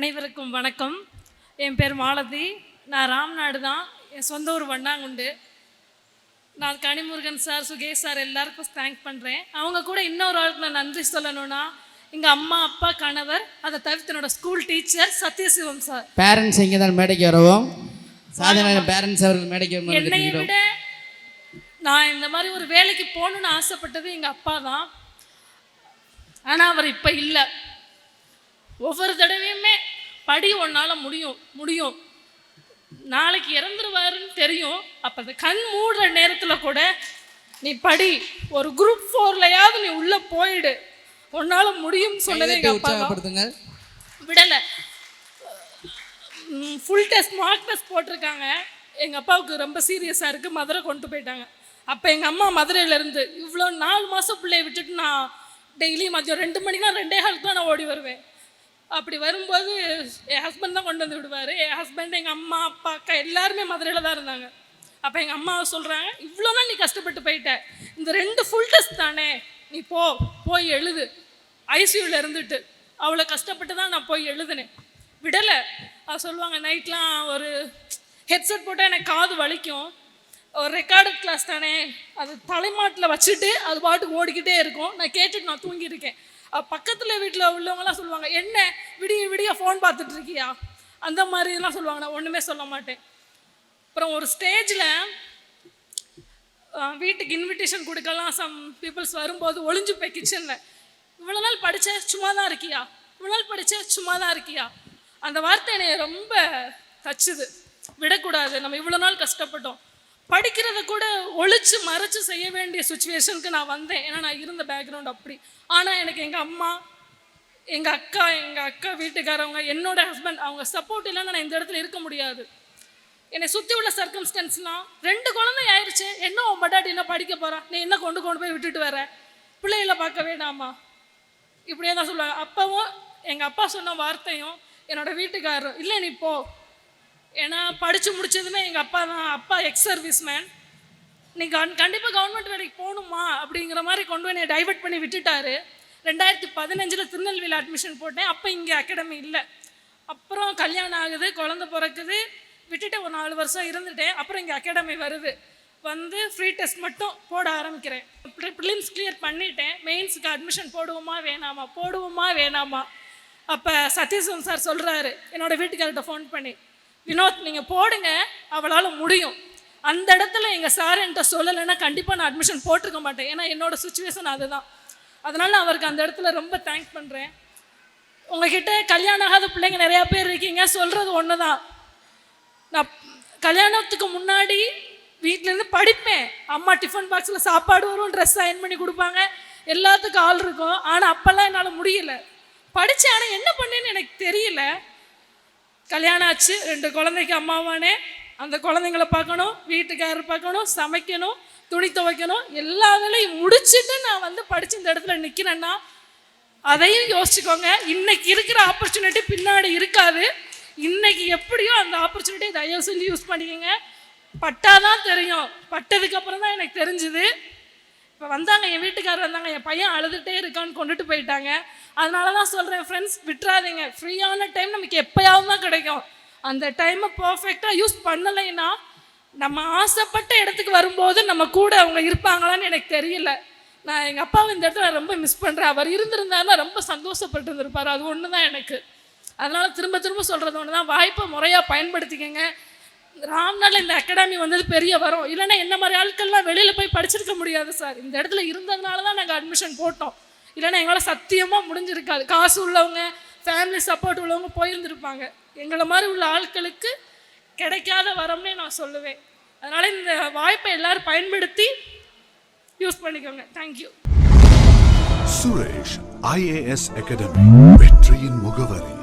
அனைவருக்கும் வணக்கம். என் பேர் மாலதி. நான் ராம்நாடு தான். என் சொந்த ஊர் வண்ணாங்குண்டு. நான் கனிமுருகன் சார், சுகேஷ் சார் எல்லாருக்கும் தேங்க் பண்ணுறேன். அவங்க கூட இன்னொரு ஆளுக்கு நான் நன்றி சொல்லணும்னா எங்கள் அம்மா, அப்பா, கணவர், அதை தவிர்த்து என்னோட ஸ்கூல் டீச்சர் சத்யசிவம் சார். பேரண்ட்ஸ் இங்கே தான் மேடைக்கு வரவும் சாதனை பேரண்ட்ஸ் அவர்கள் மேடைக்கு என்னையை விட நான் இந்த மாதிரி ஒரு வேலைக்கு போகணுன்னு ஆசைப்பட்டது எங்கள் அப்பா தான். ஆனால் அவர் இப்போ இல்லை. ஒவ்வொரு தடவையுமே படி ஒன்றால் முடியும் நாளைக்கு இறந்துருவாருன்னு தெரியும். அப்போ அந்த கண் மூடுற நேரத்தில் கூட நீ படி, ஒரு குரூப் 4லயாவது நீ உள்ளே போயிடு, உன்னால் முடியும் சொன்னதே எங்கள் அப்பா தான். விடலை. ஃபுல் டெஸ்ட் மார்க் டெஸ்ட் போட்டிருக்காங்க. எங்கள் அப்பாவுக்கு ரொம்ப சீரியஸாக இருக்குது. மதுரை கொண்டு போயிட்டாங்க. அப்போ எங்கள் அம்மா மதுரையிலேருந்து இவ்வளோ 4 மாதம் பிள்ளையை விட்டுட்டு நான் டெய்லி மதியம் 2 மணினா 2:15 தான் நான் ஓடி வருவேன். அப்படி வரும்போது என் ஹஸ்பண்ட் தான் கொண்டு வந்து விடுவார். என் ஹஸ்பண்ட், எங்கள் அம்மா, அப்பா, அக்கா எல்லாருமே மதுரையில் தான் இருந்தாங்க. அப்போ எங்கள் அம்மாவை சொல்கிறாங்க, இவ்வளோ நாள் நீ கஷ்டப்பட்டு போயிட்ட, இந்த 2 ஃபுல் டெஸ்ட் தானே, நீ போய் எழுது. ஐசியூவில் இருந்துட்டு அவ்வளோ கஷ்டப்பட்டு தான் நான் போய் எழுதுனேன். விடலை. அது சொல்லுவாங்க, நைட்லாம் ஒரு ஹெட்செட் போட்டால் எனக்கு காது வலிக்கும், ஒரு ரெக்கார்டு கிளாஸ் தானே, அது தலைமாட்டில் வச்சுட்டு அது பாட்டுக்கு ஓடிக்கிட்டே இருக்கும், நான் கேட்டுட்டு நான் தூங்கியிருக்கேன். பக்கத்தில் வீட்டில் உள்ளவங்களாம் சொல்லுவாங்க, என்ன விடிய ஃபோன் பார்த்துட்ருக்கியா, அந்த மாதிரிலாம் சொல்லுவாங்க. நான் ஒன்றுமே சொல்ல மாட்டேன். அப்புறம் ஒரு ஸ்டேஜில் வீட்டுக்கு இன்விடேஷன் கொடுக்கலாம் சம் பீப்புள்ஸ் வரும்போது ஒளிஞ்சு போய் கிச்சனில், இவ்வளோ நாள் படித்த சும்மா தான் இருக்கியா, இவ்வளோ நாள் படித்த சும்மா தான் இருக்கியா, அந்த வார்த்தை என்னை ரொம்ப தச்சுது. விடக்கூடாது, நம்ம இவ்வளோ நாள் கஷ்டப்பட்டோம். படிக்கிறத கூட ஒழிச்சு மறைச்சு செய்ய வேண்டிய சுச்சுவேஷனுக்கு நான் வந்தேன். ஏன்னா நான் இருந்த பேக்ரவுண்ட் அப்படி. ஆனால் எனக்கு எங்கள் அம்மா, எங்கள் அக்கா வீட்டுக்காரவங்க, என்னோட ஹஸ்பண்ட், அவங்க சப்போர்ட் இல்லைன்னா நான் இந்த இடத்துல இருக்க முடியாது. என்னை சுற்றி உள்ள சர்க்கம்ஸ்டன்ஸ்லாம் 2 குழந்தை ஆயிடுச்சு, என்ன உன் பட்டாட்டி என்ன படிக்க போகிறா, நீ என்ன கொண்டு போய் விட்டுட்டு வர, பிள்ளைகளை பார்க்க வேண்டாமா, இப்படியே தான் சொல்லுவாங்க. அப்பவும் எங்கள் அப்பா சொன்ன வார்த்தையும் என்னோட வீட்டுக்காரரும், இல்லை நீ போ. ஏன்னா படித்து முடிச்சதுமே எங்கள் அப்பா தான். அப்பா எக்ஸ் சர்வீஸ் மேன். நீ கண்டிப்பாக கவர்மெண்ட் வேலைக்கு போகணுமா அப்படிங்கிற மாதிரி கொண்டு போய் என்னை டைவெர்ட் பண்ணி விட்டுட்டாரு. 2015 திருநெல்வேலியில் அட்மிஷன் போட்டேன். அப்போ இங்கே அகாடமி இல்லை. அப்புறம் கல்யாணம் ஆகுது, குழந்தை பிறக்குது, விட்டுட்டு ஒரு 4 வருஷம் இருந்துட்டேன். அப்புறம் இங்கே அகாடமி வருது. வந்து ஃப்ரீ டெஸ்ட் மட்டும் போட ஆரம்பிக்கிறேன். ப்ரிலிம்ஸ் கிளியர் பண்ணிட்டேன். மெயின்ஸுக்கு அட்மிஷன் போடுவோமா வேணாமா. அப்போ சத்யசிவம் சார் சொல்கிறாரு என்னோடய வீட்டுக்கார்கிட்ட ஃபோன் பண்ணி, வினோத் நீங்கள் போடுங்க, அவளால் முடியும். அந்த இடத்துல எங்கள் சார் என்கிட்ட சொல்லலைன்னா கண்டிப்பாக நான் அட்மிஷன் போட்டிருக்க மாட்டேன். ஏன்னா என்னோடய சுச்சுவேஷன் அதுதான். அதனால் நான் அவருக்கு அந்த இடத்துல ரொம்ப தேங்க் பண்ணுறேன். உங்ககிட்ட கல்யாணம் ஆகாத பிள்ளைங்க நிறையா பேர் இருக்கீங்க. சொல்கிறது ஒன்று தான், நான் கல்யாணத்துக்கு முன்னாடி வீட்டிலேருந்து படிப்பேன். அம்மா டிஃபன் பாக்ஸில் சாப்பாடு வரும், ட்ரெஸ் அயன் பண்ணி கொடுப்பாங்க, எல்லாத்துக்கும் ஆள் இருக்கும். ஆனால் அப்போல்லாம் என்னால் முடியலை. படித்தேன், ஆனால் என்ன பண்ணேன்னு எனக்கு தெரியல. கல்யாணம் ஆச்சு, 2 குழந்தைக்கு அம்மாவானே. அந்த குழந்தைங்கள பார்க்கணும், வீட்டுக்காரர் பார்க்கணும், சமைக்கணும், துணி துவைக்கணும், எல்லா வேலையும் முடிச்சுட்டு நான் வந்து படித்து இந்த இடத்துல நிற்கிறேன்னா அதையும் யோசிச்சுக்கோங்க. இன்றைக்கி இருக்கிற ஆப்பர்ச்சுனிட்டி பின்னாடி இருக்காது. இன்றைக்கி எப்படியோ அந்த ஆப்பர்ச்சுனிட்டி தயவு செஞ்சு யூஸ் பண்ணிக்கோங்க. பட்டாதான் தெரியும். பட்டதுக்கப்புறம் தான் எனக்கு தெரிஞ்சுது. இப்போ வந்தாங்க, என் வீட்டுக்காரர் வந்தாங்க, என் பையன் அழுதுகிட்டே இருக்கான்னு கொண்டுட்டு போயிட்டாங்க. அதனால தான் சொல்கிறேன் ஃப்ரெண்ட்ஸ், விட்டுறாதீங்க. ஃப்ரீயான டைம் நமக்கு எப்போயாவது தான் கிடைக்கும். அந்த டைமை பர்ஃபெக்டாக யூஸ் பண்ணலைன்னா நம்ம ஆசைப்பட்ட இடத்துக்கு வரும்போது நம்ம கூட அவங்க இருப்பாங்களான்னு எனக்கு தெரியல. நான் எங்கள் அப்பாவை இந்த இடத்துல ரொம்ப மிஸ் பண்ணுறேன். அவர் இருந்திருந்தாருன்னா ரொம்ப சந்தோஷப்பட்டு இருந்திருப்பார். அது ஒன்று தான் எனக்கு. அதனால் திரும்ப சொல்கிறது ஒன்று தான், வாய்ப்பை முறையாக பயன்படுத்திக்கங்க. ராம்நாட்டில் இந்த அகாடமி வந்தது பெரிய வரும். இல்லைன்னா என்ன மாதிரி ஆட்கள்லாம் வெளியில் போய் படிச்சிருக்க முடியாது சார். இந்த இடத்துல இருந்ததுனால தான் நாங்கள் அட்மிஷன் போட்டோம். இல்லைன்னா எங்களால் சத்தியமாக முடிஞ்சிருக்காது. காசு உள்ளவங்க, ஃபேமிலி சப்போர்ட் உள்ளவங்க போயிருந்துருப்பாங்க. எங்களை மாதிரி உள்ள ஆட்களுக்கு கிடைக்காத வரம்னே நான் சொல்லுவேன். அதனால் இந்த வாய்ப்பை எல்லோரும் பயன்படுத்தி யூஸ் பண்ணிக்கோங்க. தேங்க்யூ. சுரேஷ் IAS அகாடமி, வெற்றியின் முகவரி.